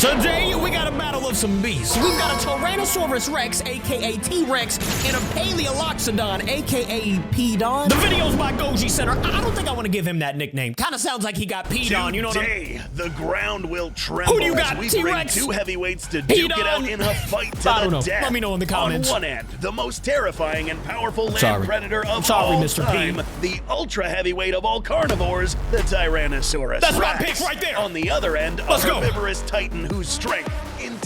Today, we got a battle of some beasts. We've got a Tyrannosaurus Rex, aka T-Rex, and a Palaeoloxodon, aka P-Don. The video's by Goji Center. I don't think I want to give him that nickname. Kind of sounds like he got peed on, you know what I mean? Today, the ground will tremble. Who do you got, we T-Rex? bring two heavyweights to duke it out in a fight to I don't the know. death. Let me know in the comments. On one end, the most terrifying and powerful land predator of all Mr. time, the ultra heavyweight of all carnivores, the Tyrannosaurus That's Rex. my pick right there. On the other end, a herbivorous titan whose strength,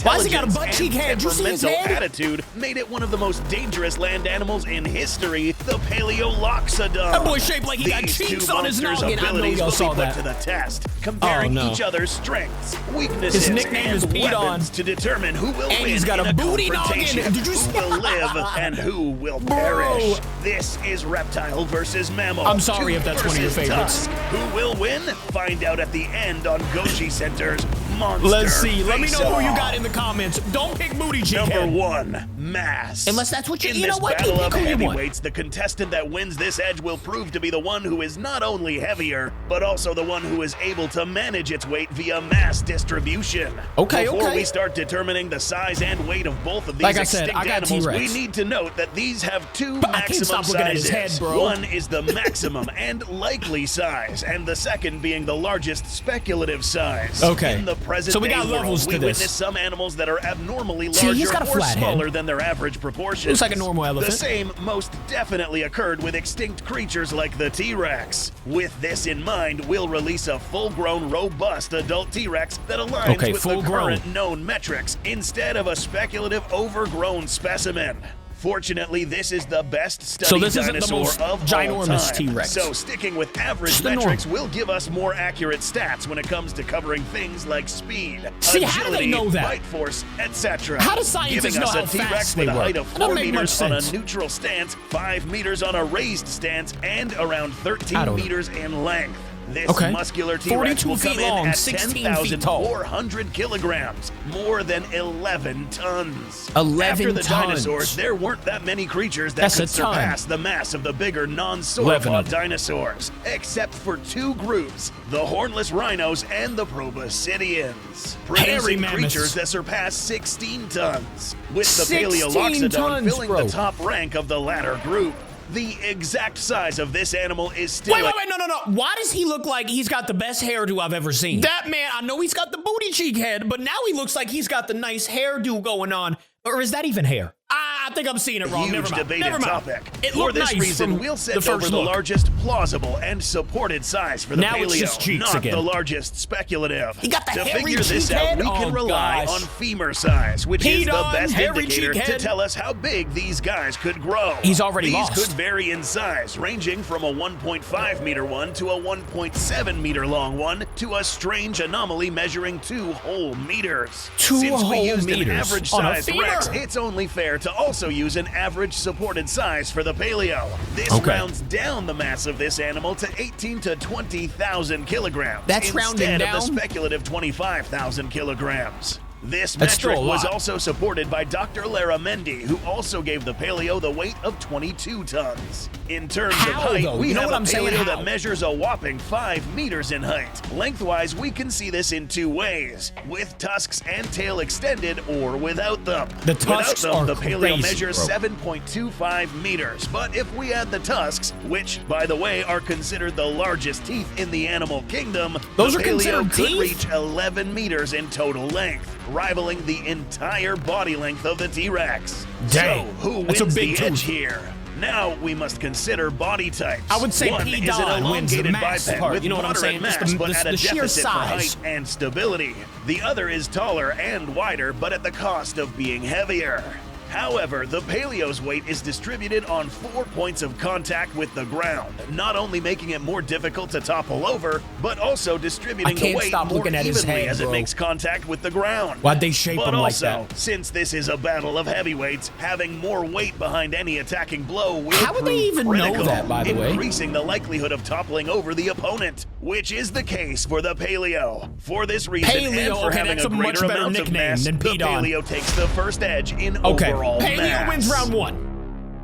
Why has he got a intelligence, butt cheek and head? Did you see his temperamental head? attitude made it one of the most dangerous land animals in history, the Palaeoloxodon. That boy shaped like he got These cheeks two on his monsters' noggin. I know abilities y'all will be saw put that. to the test, comparing Oh, no. each other's strengths, weaknesses, His nickname and is P-Don. weapons to determine who will And win he's got in a booty confrontation, noggin. Did you see- who will live and who will Bro. perish. This is reptile versus mammal. I'm sorry if that's one of your versus favorites. tusk. Who will win? Find out at the end on Goji Center's Monster Let's see. Let me know who you Face-Off. got in the comments. Don't pick booty cheek Number head. 1, mass. Unless that's what you In know this what? battle Pick of who you want. heavyweights, the contestant that wins this edge will prove to be the one who is not only heavier, but also the one who is able to manage its weight via mass distribution. Okay, Before okay. we start determining the size and weight of both of these Like I said, extinct I got animals, we T-Rex. need to note that these have two But I can't maximum stop looking at his sizes. head, bro. One is the maximum and likely size, and the second being the largest speculative size. Okay. In the present So we day got world, levels to we this. witness some animals that are abnormally See, he's larger got a or flat head. smaller than their average proportions. Looks like a normal elephant. The same most definitely occurred with extinct creatures like the T-Rex. With this in mind, we'll release a full-grown, robust adult T-Rex that aligns with the current known metrics instead of a speculative, overgrown specimen. Fortunately, this is the best studied this isn't the dinosaur most of ginormous all time. T-Rex. So sticking with average Just the metrics normal. will give us more accurate stats when it comes to covering things like speed, See, agility, how do they know that? bite force, etc. How do scientists Giving know us how a T-Rex fast they with a work? height of That don't 4 make much meters on a sense. neutral stance, 5 meters on a raised stance, and around I 13 don't know. meters in length. This Okay. muscular T-Rex 42 will come feet in long, at 16 feet tall. 10,400 kilograms, more than 11 tons. 11 After the tons. dinosaurs, there weren't that many creatures that That's could a ton. surpass the mass of the bigger 11 non-sauropod of them. dinosaurs, except for two groups, the hornless rhinos and the proboscideans, Hairy producing mammoths. creatures that surpass 16 tons, with the 16 Palaeoloxodon tons, filling bro. the top rank of the latter group. The exact size of this animal is still Wait, no. Why does he look like he's got the best hairdo I've ever seen? That man, I know he's got the booty cheek head, but now he looks like he's got the nice hairdo going on. Or is that even hair? I think I'm seeing it wrong. Huge Never mind. debated Never mind. topic. It For looked this nice reason, from we'll the send over first the look. largest plausible and supported size for the Now it's paleo, just cheeks not again. the largest speculative. He got the to hairy figure this cheek out, head? we can Oh, rely gosh. on femur size, which is the P-Don, best hairy indicator cheek to head. tell us how big these guys could grow. He's already These lost. could vary in size, ranging from a 1.5 meter one to a 1.7 meter long one to a strange anomaly measuring 2 whole meters. 2 Since whole we used an meters average on a sized femur? Rex, it's only fair to also use an average supported size for the paleo. This Okay. rounds down the mass of this animal to 18 to 20,000 kilograms. That's rounding instead down? of the speculative 25,000 kilograms. This That's still metric a was lot. also supported by Dr. Laramendi, who also gave the paleo the weight of 22 tons. In terms of How, height, though? we You know have what a I'm saying? paleo How? that measures a whopping 5 meters in height. Lengthwise, we can see this in 2 ways, with tusks and tail extended or without them. The tusks without them, are the paleo crazy, measures bro. 7.25 meters, but if we add the tusks, which, by the way, are considered the largest teeth in the animal kingdom, Those the are paleo considered could teeth? reach 11 meters in total length, rivaling the entire body length of the T-Rex. Dang, So, who that's a wins big the edge tooth. here? Now we must consider body types. I would say One P. is an Don wins the elongated mass biped part, with you know what I'm moderate saying? Just mass, the- but the- at a the sheer deficit for height size. and stability. The other is taller and wider, but at the cost of being heavier. However, the paleo's weight is distributed on 4 points of contact with the ground, not only making it more difficult to topple over, but also distributing I the can't weight stop more looking at his evenly head, as it bro. makes contact with the ground. Why'd they shape But him like also, that? since this is a battle of heavyweights, having more weight behind any attacking blow will How would they prove even know critical, that, by the way? increasing the likelihood of toppling over the opponent, which is the case for the paleo. For this reason, and Paleo, for okay, having that's a a much greater better amount of nickname mass, than the P-Don. paleo takes the first edge in Okay, overall Paleo mass. wins round 1.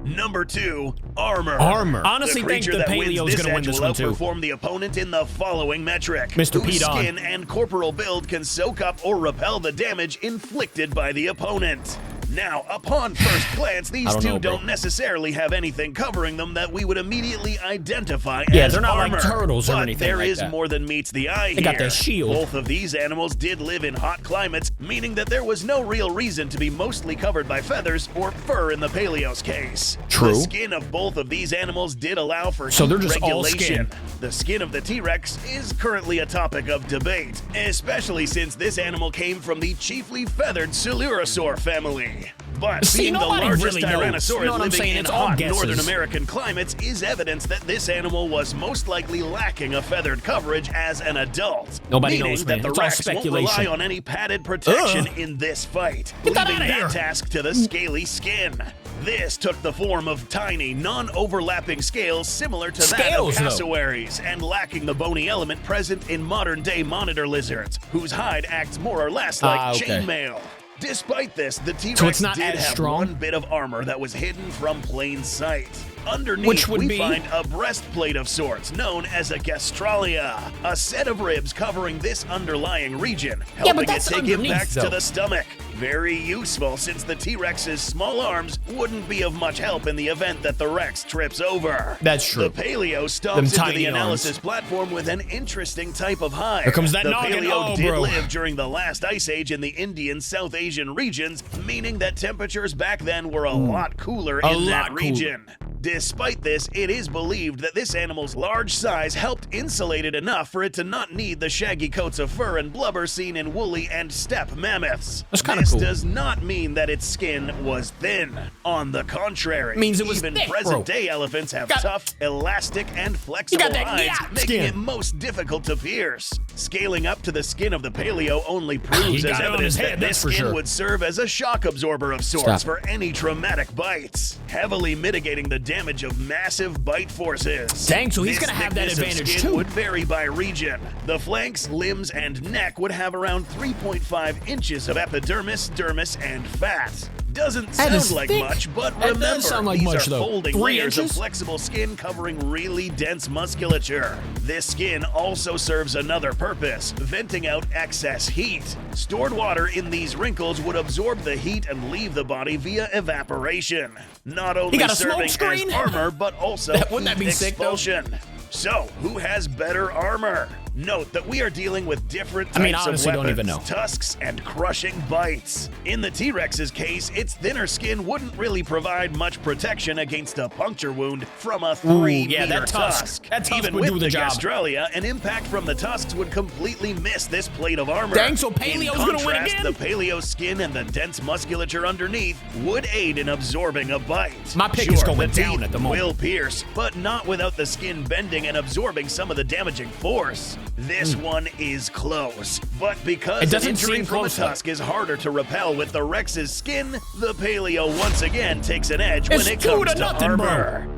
Number 2, armor. Honestly, think the Paleo's gonna win this one too. Outperform the opponent in the following metric. Mr. Whose P-Don. skin and corporal build can soak up or repel the damage inflicted by the opponent. Now, upon first glance, these two don't necessarily have anything covering them that we would immediately identify as they're not armor. like turtles or anything There like is that. more than meets the eye here. They got their shield. Both of these animals did live in hot climates, meaning that there was no real reason to be mostly covered by feathers or fur in the Paleo's case. True. The skin of both of these animals did allow for So they're heat just all regulation. skin. The skin of the T-Rex is currently a topic of debate, especially since this animal came from the chiefly feathered Coelurosaur family. But See, being the nobody largest really knows. Tyrannosaurus You know what I'm living saying? in It's all hot guesses. Northern American climates is evidence that this animal was most likely lacking a feathered coverage as an adult. Nobody meaning knows, that man. the It's all Rex won't speculation. rely on any padded protection in this fight, Get that leaving outta here. that task to the scaly skin. This took the form of tiny, non-overlapping scales similar to that of cassowaries and lacking the bony element present in modern-day monitor lizards, whose hide acts more or less like chainmail. Despite this, the T-Rex did have one bit of armor that was hidden from plain sight. Underneath, we find a breastplate of sorts known as a gastralia, a set of ribs covering this underlying region, helping it take impacts to the stomach. Very useful, since the T-Rex's small arms wouldn't be of much help in the event that the Rex trips over. That's true. The Paleo stomps into the analysis platform with an interesting type of hide. Here comes that the noggin. Paleo did live during the last ice age in the Indian South Asian regions, meaning that temperatures back then were a lot cooler in that region. Despite this, it is believed that this animal's large size helped insulate it enough for it to not need the shaggy coats of fur and blubber seen in woolly and steppe mammoths. That's kind of cool. This does not mean that its skin was thin. On the contrary, means it was even thick, present-day elephants have tough, elastic, and flexible hides, making it most difficult to pierce. Scaling up to the skin of the Paleo only proves as evidence that this skin would serve as a shock absorber of sorts for any traumatic bites, heavily mitigating the damage of massive bite forces. Dang, so he's gonna have that advantage too. Would vary by region. The flanks, limbs, and neck would have around 3.5 inches of epidermis, dermis, and fat. Doesn't sound like much, but remember, these are folding layers of flexible skin covering really dense musculature. This skin also serves another purpose, venting out excess heat. Stored water in these wrinkles would absorb the heat and leave the body via evaporation. Not only serving as armor, but also heat expulsion. So, who has better armor? Note that we are dealing with different types of weapons, tusks, and crushing bites. In the T-Rex's case, its thinner skin wouldn't really provide much protection against a puncture wound from a 3-meter tusk. Even with the gastralia, an impact from the tusks would completely miss this plate of armor. Dang, so Paleo's gonna win again? The Paleo skin and the dense musculature underneath would aid in absorbing a bite. My pick is going down at the moment. Will pierce, but not without the skin bending and absorbing some of the damaging force. This one is close, but because an injury from a tusk is harder to repel with the Rex's skin, the Paleo once again takes an edge when it comes to armor.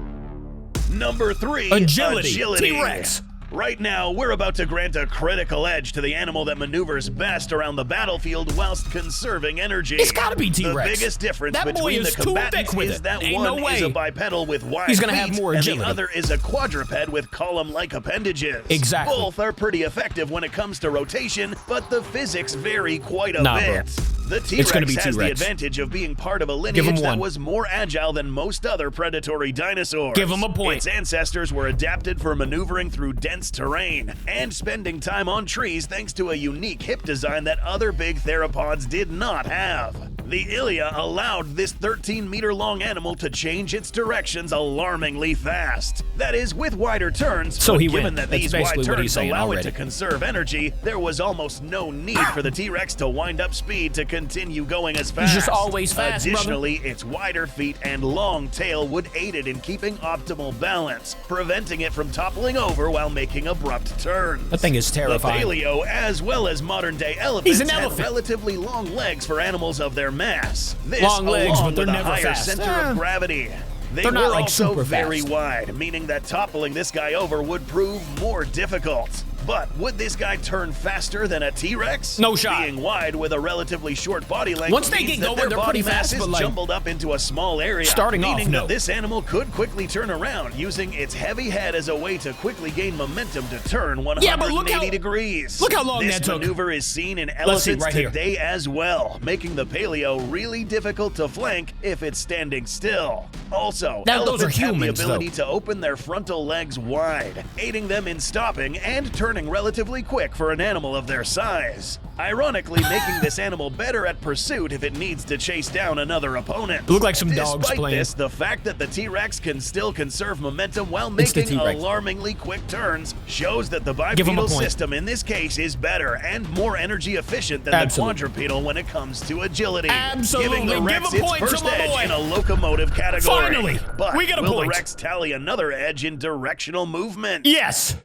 Number 3, agility. T-Rex. Right now, we're about to grant a critical edge to the animal that maneuvers best around the battlefield whilst conserving energy. It's gotta be T-Rex. The biggest difference between the combatants is that one is a bipedal with wide feet, have more agility. and the other is a quadruped with column-like appendages. Exactly. Both are pretty effective when it comes to rotation, but the physics vary quite a bit. The T-Rex has the advantage of being part of a lineage that was more agile than most other predatory dinosaurs. Give him a point. Its ancestors were adapted for maneuvering through dense terrain and spending time on trees thanks to a unique hip design that other big theropods did not have. The ilia allowed this 13-meter-long animal to change its directions alarmingly fast. That is, with wider turns, so given that these wide turns allow it to conserve energy, there was almost no need for the T-Rex to wind up speed to continue going as fast. He's just always fast, Additionally, its wider feet and long tail would aid it in keeping optimal balance, preventing it from toppling over while making abrupt turns. That thing is terrifying. The Paleo, as well as modern-day elephants, have relatively long legs for animals of their mass. This, long legs, along but they're with a never higher fast. center of gravity. They were also very wide, meaning that toppling this guy over would prove more difficult. But would this guy turn faster than a T-Rex? No shot. Being wide with a relatively short body length once they means get going, their they're body pretty mass fast, is but like jumbled up into a small area, starting meaning off, that this animal could quickly turn around using its heavy head as a way to quickly gain momentum to turn 180 degrees. Look how long this that took. This maneuver is seen in elephants right today here. as well, making the paleo really difficult to flank if it's standing still. Also, elephants have the ability to open their frontal legs wide, aiding them in stopping and turning relatively quick for an animal of their size. Ironically, making this animal better at pursuit if it needs to chase down another opponent. Look like some dogs Despite playing. this, the fact that the T-Rex can still conserve momentum while making alarmingly quick turns shows that the bipedal system in this case is better and more energy efficient than the quadrupedal when it comes to agility. Giving the Rex its first edge in a locomotive category. Finally, but we got a will point. the Rex tally another edge in directional movement? Yes.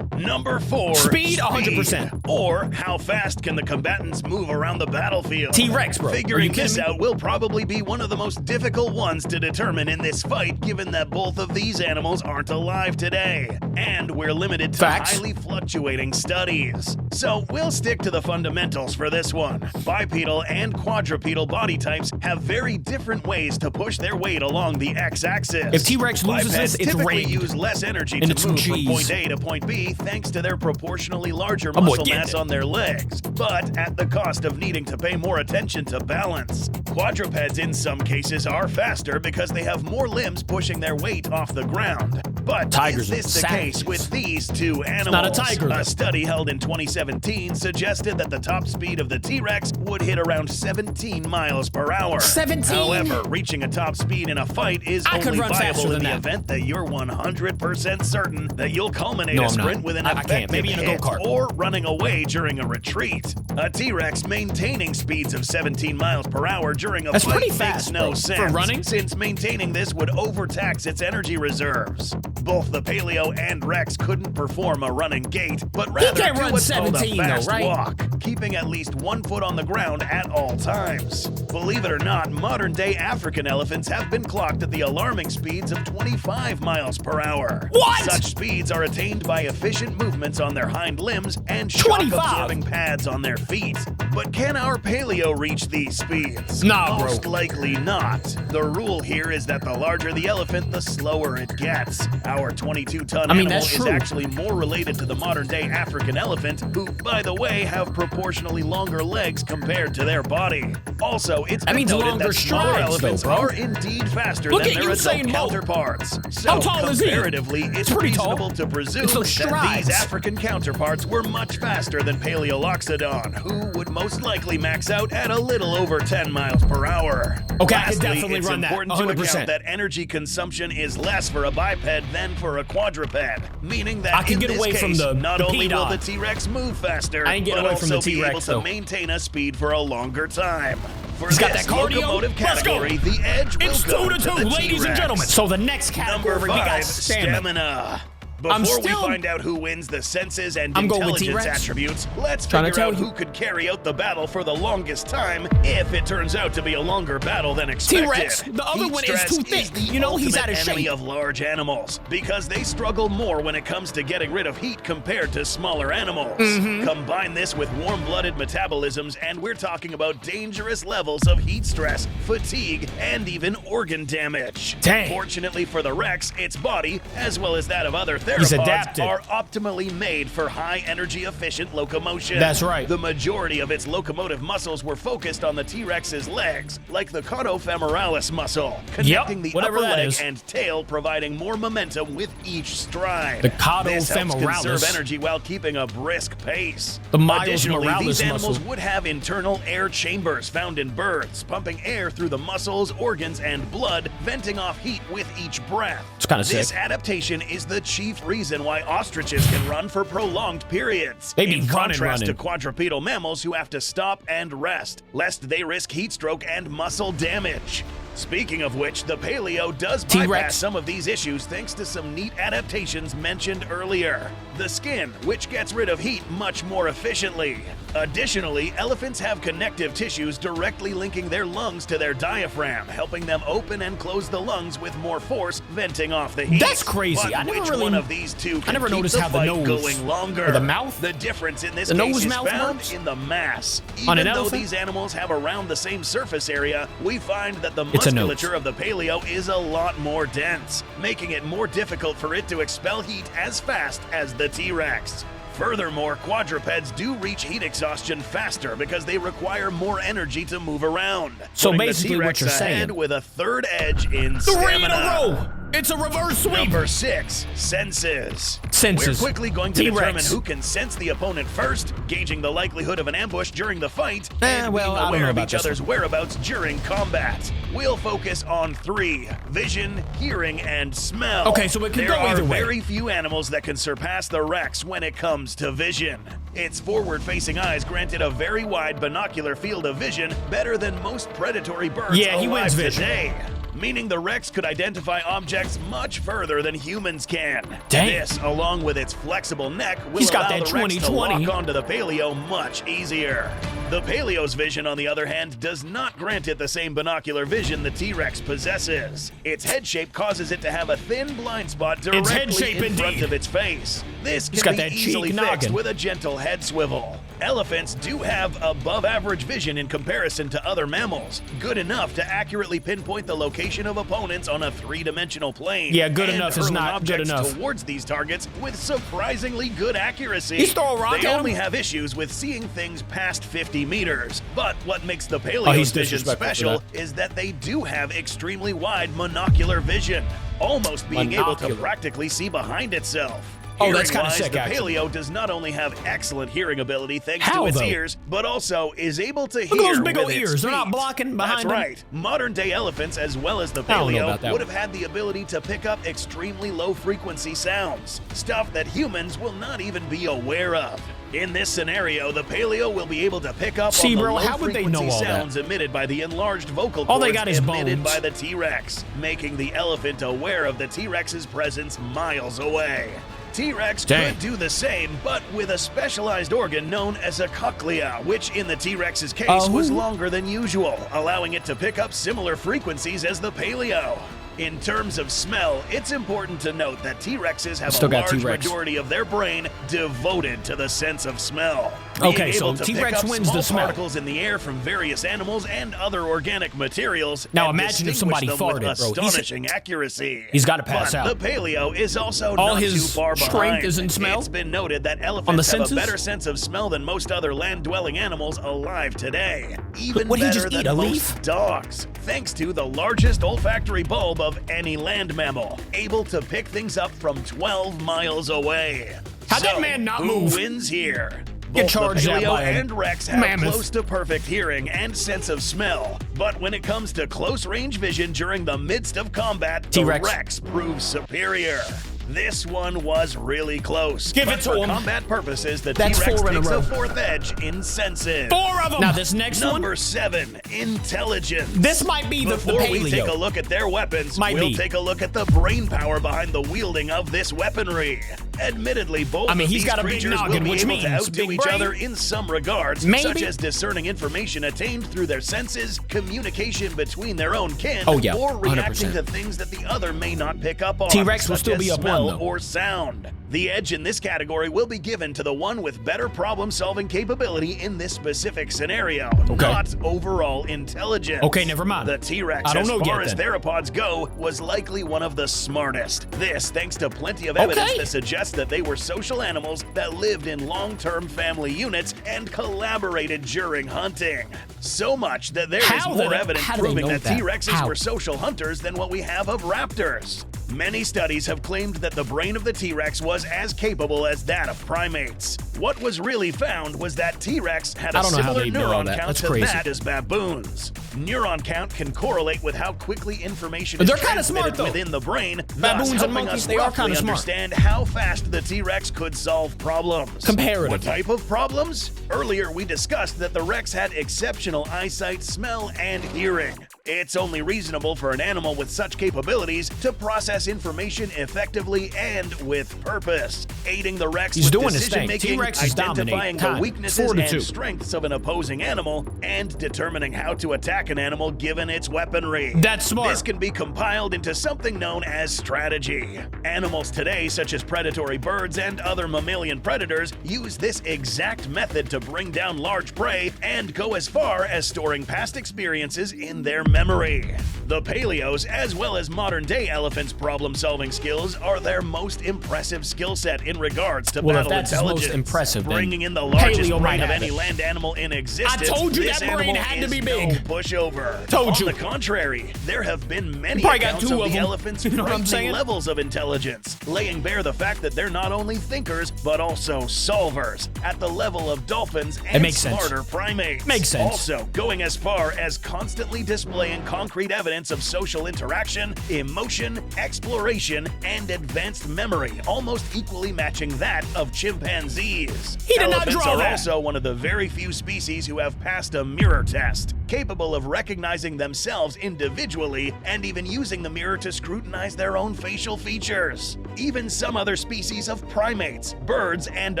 Number 4, speed, 100%. Or how fast can the combatants move around the battlefield? T-Rex, bro. Figuring this out will probably be one of the most difficult ones to determine in this fight, given that both of these animals aren't alive today, and we're limited to highly fluctuating studies. So we'll stick to the fundamentals for this one. Bipedal and quadrupedal body types have very different ways to push their weight along the x-axis. If T-Rex loses this, it's typically use less energy to move from point A to point B thanks to their proportionally larger muscle mass on their legs, but at the cost of needing to pay more attention to balance. Quadrupeds in some cases are faster because they have more limbs pushing their weight off the ground. But is this the case with these two animals? It's not a tiger. A study held in 2017 suggested that the top speed of the T-Rex would hit around 17 miles per hour. 17? However, reaching a top speed in a fight is only viable in the event that you're 100% certain that you'll culminate a sprint with an effective hit or running away during a retreat. A T-Rex maintaining speeds of 17 miles per hour during a fight makes no sense, for running, since maintaining this would overtax its energy reserves. Both the Paleo and Rex couldn't perform a running gait, but rather do what's called a fast walk, keeping at least 1 foot on the ground at all times. Believe it or not, modern-day African elephants have been clocked at the alarming speeds of 25 miles per hour. What? Such speeds are attained by efficient movements on their hind limbs and shock-absorbing pads on their feet. But can our Paleo reach these speeds? Nah, bro. Most likely not. The rule here is that the larger the elephant, the slower it gets. Our 22-ton animal is actually more related to the modern-day African elephant, who, by the way, have proportionally longer legs compared to their body. Also, it's been noted that smaller elephants are indeed faster than their adult counterparts. So, how tall is he? Comparatively, it's reasonable to presume that these African counterparts were much faster than Palaeoloxodon, who would most likely max out at a little over 10 miles per hour. Okay, Lastly, I can definitely run that, 100%. It's important to account that energy consumption is less for a biped than for a quadruped, meaning that in this case, not only will the T-Rex move faster, but also be able to maintain a speed for a longer time. For this locomotive category, the edge will go to the T-Rex. Ladies and gentlemen. So the next category, Number 5, we got stamina. Before we find out who wins the senses and intelligence attributes, let's figure out who could carry out the battle for the longest time if it turns out to be a longer battle than expected. T-Rex, the other one is too thick. You know, he's out of shape. Enemy of large animals because they struggle more when it comes to getting rid of heat compared to smaller animals. Combine this with warm-blooded metabolisms and we're talking about dangerous levels of heat stress, fatigue, and even organ damage. Dang. Fortunately for the Rex, its body, as well as that of other He's adapted. are optimally made for high energy efficient locomotion. That's right. The majority of its locomotive muscles were focused on the T-Rex's legs, like the caudofemoralis muscle, connecting the upper leg and tail, providing more momentum with each stride. The caudofemoralis. This helps conserve energy while keeping a brisk pace. The Additionally, these animals would have internal air chambers found in birds, pumping air through the muscles, organs, and blood, venting off heat with each breath. It's kind of sick. This adaptation is the chief reason why ostriches can run for prolonged periods. They be in contrast running. to quadrupedal mammals who have to stop and rest, lest they risk heat stroke and muscle damage. Speaking of which, the Paleo does bypass some of these issues thanks to some neat adaptations mentioned earlier. The skin, which gets rid of heat much more efficiently. Additionally, elephants have connective tissues directly linking their lungs to their diaphragm, helping them open and close the lungs with more force, venting off the heat. That's crazy. But which one of these two can keep noticed the how the fight nose going longer? or the mouth. The difference in this the case nose is mouth found works? in the mass. On an Even though elephant? these animals have around the same surface area, we find that the musculature of the paleo is a lot more dense, making it more difficult for it to expel heat as fast as the T-Rex. Furthermore, quadrupeds do reach heat exhaustion faster because they require more energy to move around. So putting basically the what you're T-Rex ahead saying, with a third edge in 3 in stamina. a row. It's a reverse sweep. Number 6, senses. Senses. We're quickly going to T-Rex. determine who can sense the opponent first, gauging the likelihood of an ambush during the fight, and well, being I don't aware know of about each this other's one. whereabouts during combat. We'll focus on 3, vision, hearing, and smell. Okay, so it can go either way. There are very few animals that can surpass the Rex when it comes to vision. Its forward-facing eyes granted a very wide binocular field of vision, better than most predatory birds Yeah, he wins alive vision. today. Meaning the Rex could identify objects much further than humans can. Dang. This, along with its flexible neck, will He's got allow that the Rex to 20/20. lock onto the paleo much easier. The paleo's vision, on the other hand, does not grant it the same binocular vision the T-Rex possesses. Its head shape causes it to have a thin blind spot directly in front of its face. This can be easily fixed with a gentle head swivel. Elephants do have above average vision in comparison to other mammals, good enough to accurately pinpoint the location of opponents on a 3-dimensional plane. Yeah, good and enough is hurl not good objects enough. towards these targets with surprisingly good accuracy. He's throwing a rock They at only him? have issues with seeing things past 50 meters, but what makes the Oh, paleo's he's vision disrespectful for special is that they do have extremely wide monocular vision, almost being able to Monocular. practically see behind itself. Oh, that's kinda Hearing-wise, sick, the actually. paleo does not only have excellent hearing ability thanks How, to its though? ears, but also is able to Look hear at those big with old its ears. They're not feet. blocking behind That's them. right. Modern-day elephants, as well as the I don't know paleo, about that would one. have had the ability to pick up extremely low-frequency sounds, stuff that humans will not even be aware of. In this scenario, the paleo will be able to pick up See, on the bro, how would they know low-frequency all that? sounds emitted by the enlarged vocal All they cords got is emitted bones. by the T-Rex, making the elephant aware of the T-Rex's presence miles away. T-Rex Dang. could do the same, but with a specialized organ known as a cochlea, which in the T-Rex's case was longer than usual, allowing it to pick up similar frequencies as the paleo. In terms of smell, it's important to note that T-Rexes have Still a got large T-Rex. majority of their brain devoted to the sense of smell. Okay, Being so able to pick T-Rex up wins small the smell. particles in the air from various animals and other organic materials. Now and imagine if distinguish somebody them with farted, bro. astonishing accuracy. He's gotta pass But out. the paleo is also All not his too far strength behind. is in smell? It's been noted that On the elephants have senses? a better sense of smell than most other land-dwelling animals alive today. Even What'd he better just eat, than a most leaf? dogs, thanks to the largest olfactory bulb of any land mammal, able to pick things up from 12 miles away. How'd that man not who move? wins here? Get Both charged the at paleo by a and Rex have mammoth. close to perfect hearing and sense of smell, but when it comes to close range vision during the midst of combat, the T-Rex. Rex proves superior. This one was really close. Give but it to for him. combat purposes, the That's T-Rex 4 in a takes row. a fourth edge in senses. 4 of them. Now this next Number one, 7, intelligence. this might be the Before we take a paleo. look at their weapons, Might we'll be. take a look at the brain power behind the wielding of this weaponry. Admittedly, both I mean, of he's these got a big creatures will noggin, be which able to means outdo big each brain? other in some regards, Maybe. such as discerning information attained through their senses, communication between their own kin, Oh, yeah, or reacting 100%. to things that the other may not pick up on, T-Rex will such still as be up smell one, though. or sound. The edge in this category will be given to the one with better problem-solving capability in this specific scenario, not overall intelligence. Okay, never mind. The T-Rex, I don't as know far yet, as then. theropods go, was likely one of the smartest. This thanks to plenty of evidence Okay. that suggests that they were social animals that lived in long-term family units and collaborated during hunting. So much that there is How more the- evidence how do they proving know that that? T-Rexes How? were social hunters than what we have of raptors. Many studies have claimed that the brain of the T-Rex was as capable as that of primates. What was really found was that T-Rex had I a don't know how similar they know all neuron that. count That's to crazy. that as baboons. Neuron count can correlate with how quickly information is They're kinda smart, transmitted though. within the brain, Baboons thus and helping monkeys, us they are roughly kinda smart. understand how fast the T-Rex could solve problems. Comparatively. What type of problems? Earlier we discussed that the Rex had exceptional eyesight, smell, and hearing. It's only reasonable for an animal with such capabilities to process information effectively and with purpose, aiding the Rex with decision-making, identifying the weaknesses and strengths of an opposing animal, and determining how to attack an animal given its weaponry. That's smart. This can be compiled into something known as strategy. Animals today, such as predatory birds and other mammalian predators, use this exact method to bring down large prey and go as far as storing past experiences in their memory. The Paleos, as well as modern-day elephants' problem-solving skills, are their most impressive skill set in regards to battle intelligence. Bringing in the largest brain of any land animal in existence, I told you that brain had to be big. No pushover. Told you. On the contrary, there have been many accounts of the elephants' frightening levels of intelligence, laying bare the fact that they're not only thinkers, but also solvers, at the level of dolphins and smarter primates. Makes sense. Also, going as far as constantly displaying concrete evidence of social interaction, emotion, exploration, and advanced memory, almost equally matching that of chimpanzees. He did not draw that. Elephants are also one of the very few species who have passed a mirror test, capable of recognizing themselves individually and even using the mirror to scrutinize their own facial features. Even some other species of primates, birds, and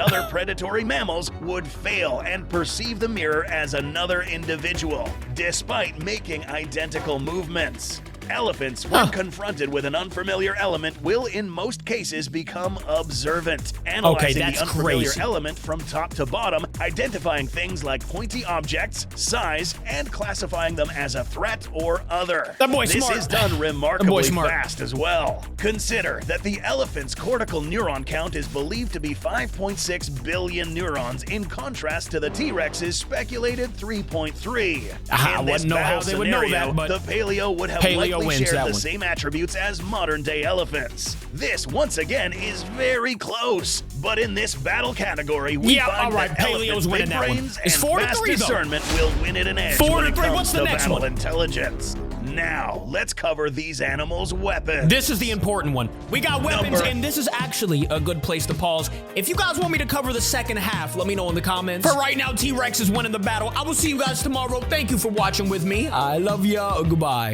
other predatory mammals would fail and perceive the mirror as another individual, despite making identical movements. Elephants, when confronted with an unfamiliar element, will in most cases become observant, analyzing the unfamiliar element from top to bottom, identifying things like pointy objects, size, and classifying them as a threat or other. This is done remarkably fast as well. Consider that the elephant's cortical neuron count is believed to be 5.6 billion neurons, in contrast to the T-Rex's speculated 3.3. I wouldn't know how they would know that, but the Paleo would have likely shared the same attributes as modern-day elephants. This, once again, is very close, but in this battle category, we find that Paleo's winning that one. It's 4-3 discernment will win it an edge 4-3. What's the next one? Intelligence. Now, let's cover these animals' weapons. This is the important one. We got weapons, and this is actually a good place to pause. If you guys want me to cover the second half, let me know in the comments. For right now, T-Rex is winning the battle. I will see you guys tomorrow. Thank you for watching with me. I love ya. Goodbye.